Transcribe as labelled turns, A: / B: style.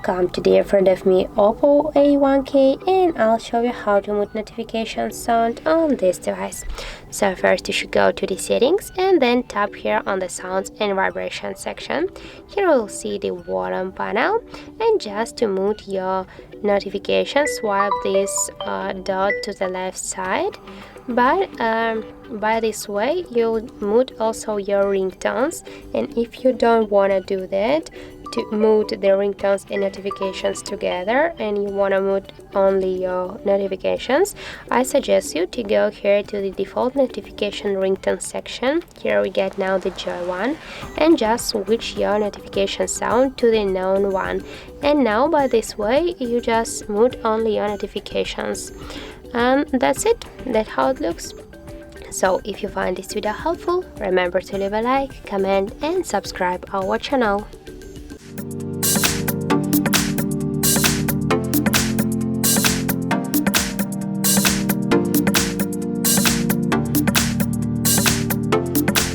A: Welcome, today in front of me OPPO A1K, and I'll show you how to mute notification sound on this device. So first you should go to the settings and then tap here on the sounds and vibration section. Here you'll see the bottom panel, and just to mute your notification, swipe this dot to the left side. But by this way you'll mute also your ringtones, and if you don't want to do that, to mute the ringtones and notifications together, and you want to mute only your notifications, I suggest you to go here to the default notification ringtone section. Here we get now the joy one, and just switch your notification sound to the known one, and now by this way you just mute only your notifications. And that's it. That's how it looks. So if you find this video helpful, remember to leave a like, comment and subscribe our channel.